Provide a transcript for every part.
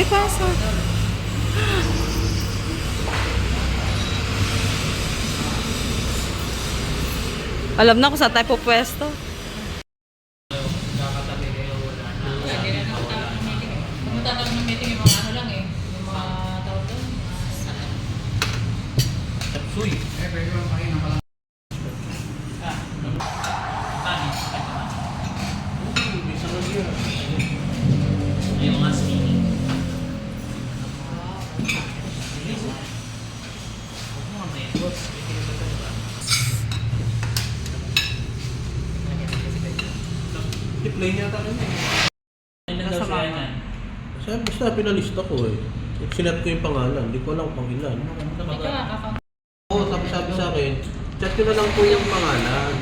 May pasok. Alam na kung saan tayo pupwesto. Magtatawag ng meeting yung mga ano lang eh. Yung mga tawag doon. Tapsuy. Pwede lang pakina pala. Bisa ka siya. Yung mga skinny. I-play niya tayo niya. Basta pinalista ko eh. Sinat ko yung pangalan, hindi ko alam pang ilan. Ikaw nakaka... Oo, sabi sa akin, chat ko na lang po yung pangalan.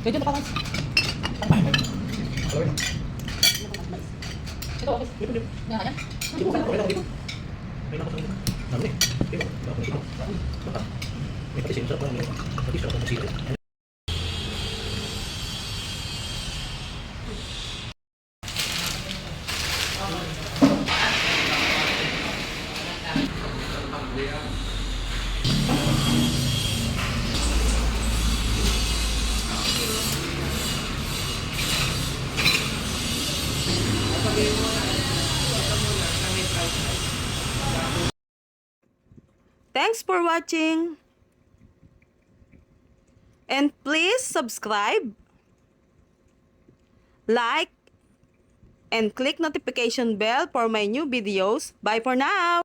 Medyo baka mas. Ito, okay. Nga yan? Thanks for watching. And please subscribe, like, and click notification bell for my new videos. Bye for now.